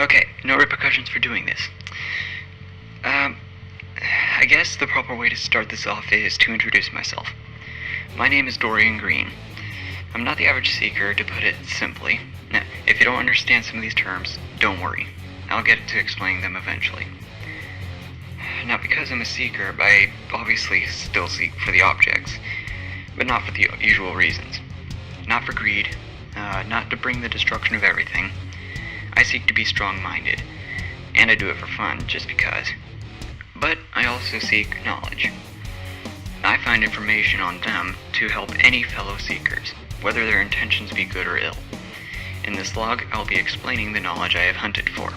Okay, no repercussions for doing this. I guess the proper way to start this off is to introduce myself. My name is Dorian Green. I'm not the average seeker, to put it simply. Now, if you don't understand some of these terms, don't worry. I'll get to explaining them eventually. Now, because I'm a seeker, I obviously still seek for the objects, but not for the usual reasons. Not for greed, not to bring the destruction of everything. I seek to be strong-minded, and I do it for fun, just because. But I also seek knowledge. I find information on them to help any fellow seekers, whether their intentions be good or ill. In this log, I'll be explaining the knowledge I have hunted for.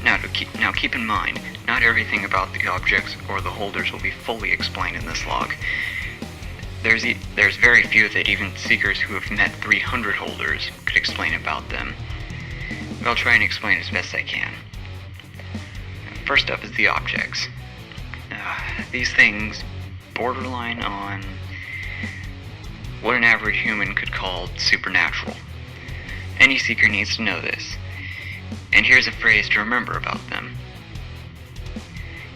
Now keep in mind, not everything about the objects or the holders will be fully explained in this log. There's very few that even seekers who have met 300 holders could explain about them. But I'll try and explain as best I can. First up is the objects. These things borderline on what an average human could call supernatural. Any seeker needs to know this. And here's a phrase to remember about them.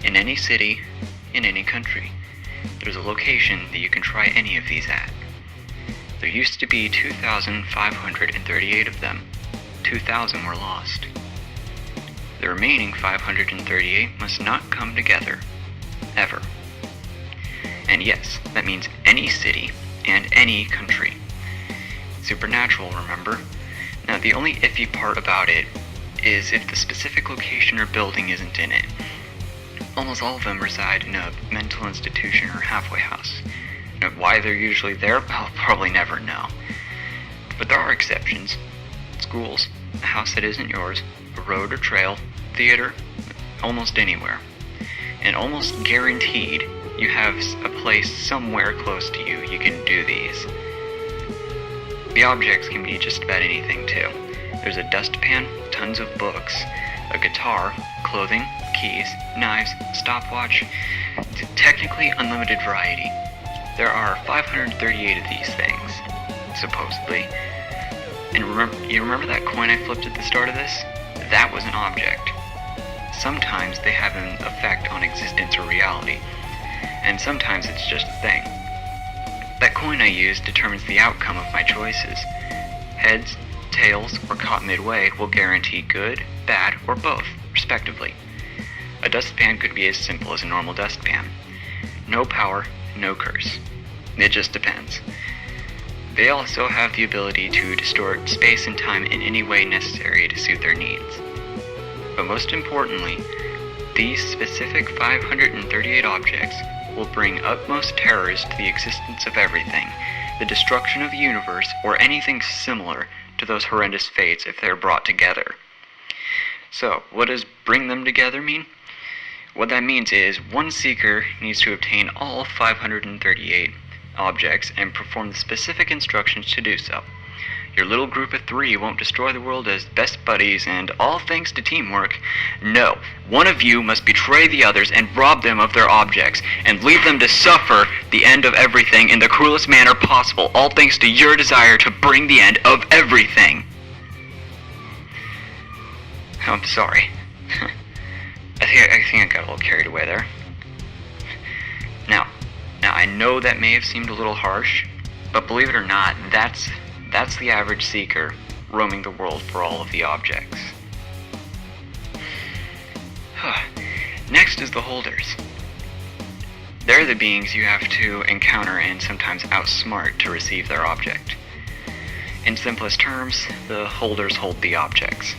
In any city, in any country, there's a location that you can try any of these at. There used to be 2,538 of them. 2,000 were lost. The remaining 538 must not come together, ever. And yes, that means any city and any country. Supernatural, remember? Now, the only iffy part about it is if the specific location or building isn't in it. Almost all of them reside in a mental institution or halfway house. Now, why they're usually there, I'll probably never know. But there are exceptions. Schools, a house that isn't yours, a road or trail, theater, almost anywhere. And almost guaranteed you have a place somewhere close to you can do these. The objects can be just about anything too. There's a dustpan, tons of books, a guitar, clothing, keys, knives, stopwatch, technically unlimited variety. There are 538 of these things, supposedly. And remember that coin I flipped at the start of this? That was an object. Sometimes they have an effect on existence or reality, and sometimes it's just a thing. That coin I used determines the outcome of my choices. Heads, tails, or caught midway will guarantee good, bad, or both, respectively. A dustpan could be as simple as a normal dustpan. No power, no curse. It just depends. They also have the ability to distort space and time in any way necessary to suit their needs. But most importantly, these specific 538 objects will bring utmost terrors to the existence of everything, the destruction of the universe, or anything similar to those horrendous fates if they're brought together. So, what does bring them together mean? What that means is one seeker needs to obtain all 538 objects and perform the specific instructions to do so. Your little group of 3 won't destroy the world as best buddies and all thanks to teamwork. No, one of you must betray the others and rob them of their objects and leave them to suffer the end of everything in the cruelest manner possible, all thanks to your desire to bring the end of everything. I'm sorry. I think I got a little carried away there. Now, I know that may have seemed a little harsh, but believe it or not, that's the average seeker roaming the world for all of the objects. Next is the holders. They're the beings you have to encounter and sometimes outsmart to receive their object. In simplest terms, the holders hold the objects.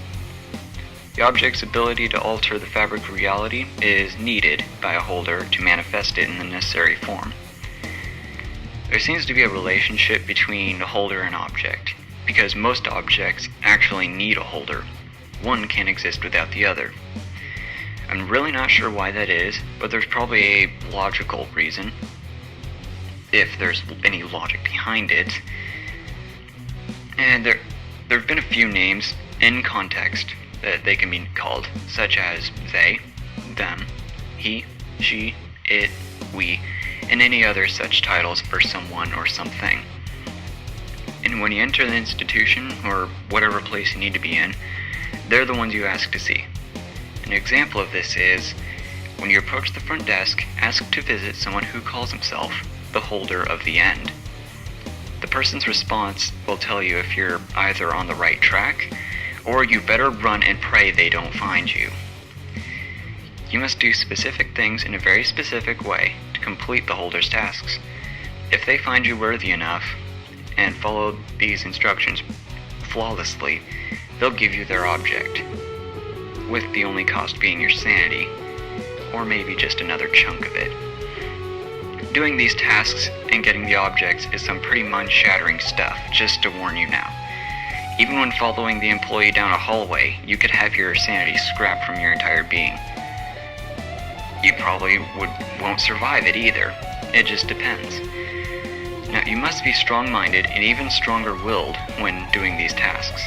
The object's ability to alter the fabric of reality is needed by a holder to manifest it in the necessary form. There seems to be a relationship between a holder and object, because most objects actually need a holder. One can't exist without the other. I'm really not sure why that is, but there's probably a logical reason, if there's any logic behind it. And there have been a few names in context that they can be called, such as they, them, he, she, it, we, and any other such titles for someone or something. And when you enter the institution, or whatever place you need to be in, they're the ones you ask to see. An example of this is, when you approach the front desk, ask to visit someone who calls himself the holder of the end. The person's response will tell you if you're either on the right track, or you better run and pray they don't find you. You must do specific things in a very specific way to complete the holder's tasks. If they find you worthy enough and follow these instructions flawlessly, they'll give you their object, with the only cost being your sanity, or maybe just another chunk of it. Doing these tasks and getting the objects is some pretty mind-shattering stuff, just to warn you now. Even when following the employee down a hallway, you could have your sanity scrapped from your entire being. You probably won't survive it either. It just depends. Now, you must be strong-minded and even stronger-willed when doing these tasks.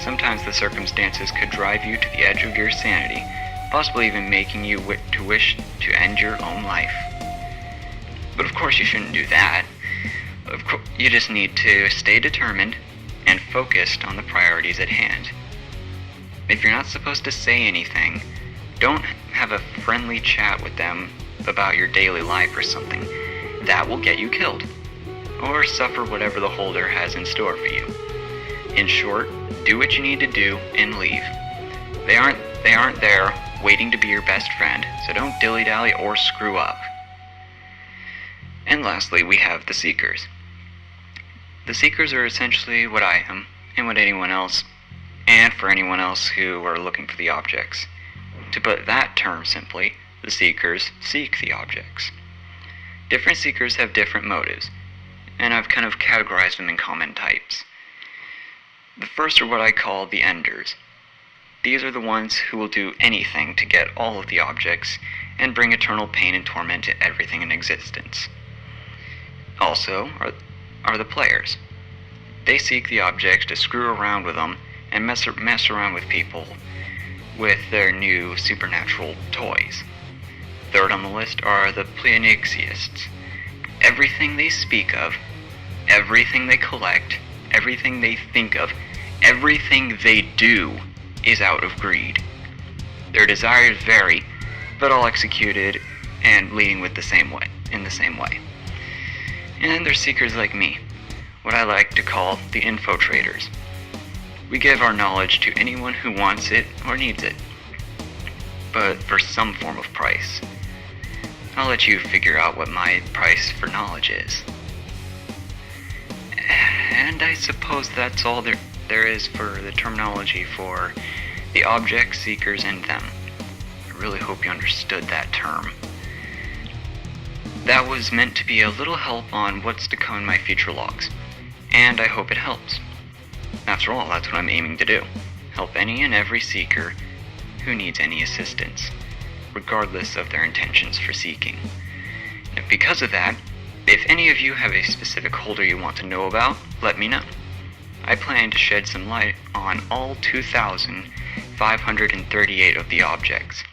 Sometimes the circumstances could drive you to the edge of your sanity, possibly even making you wish to end your own life. But of course you shouldn't do that. You just need to stay determined and focused on the priorities at hand. If you're not supposed to say anything, don't have a friendly chat with them about your daily life or something. That will get you killed, or suffer whatever the holder has in store for you. In short, do what you need to do and leave. They aren't there waiting to be your best friend, so don't dilly-dally or screw up. And lastly, we have the Seekers. The Seekers are essentially what I am, and what anyone else, and for anyone else who are looking for the objects. To put that term simply, the Seekers seek the objects. Different Seekers have different motives, and I've kind of categorized them in common types. The first are what I call the Enders. These are the ones who will do anything to get all of the objects and bring eternal pain and torment to everything in existence. Also are the Players. They seek the objects to screw around with them and mess around with people with their new supernatural toys. Third on the list are the Pleonixists. Everything they speak of, everything they collect, everything they think of, everything they do is out of greed. Their desires vary, but all executed and leading in the same way. And they're seekers like me, what I like to call the infiltrators. We give our knowledge to anyone who wants it or needs it, but for some form of price. I'll let you figure out what my price for knowledge is. And I suppose that's all there is for the terminology for the objects, seekers, and them. I really hope you understood that term. That was meant to be a little help on what's to come in my future logs, and I hope it helps. After all, that's what I'm aiming to do. Help any and every seeker who needs any assistance, regardless of their intentions for seeking. And because of that, if any of you have a specific holder you want to know about, let me know. I plan to shed some light on all 2,538 of the objects,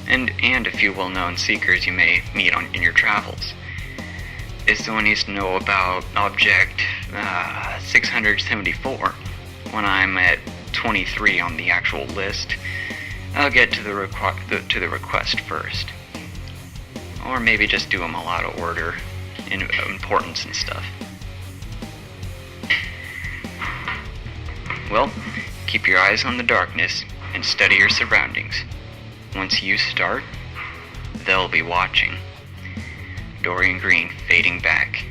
and a few well-known seekers you may meet in your travels. If someone needs to know about object 674, when I'm at 23 on the actual list, I'll get to the request first. Or maybe just do them all out of order in importance and stuff. Well, keep your eyes on the darkness and study your surroundings. Once you start, they'll be watching. Dorian Green fading back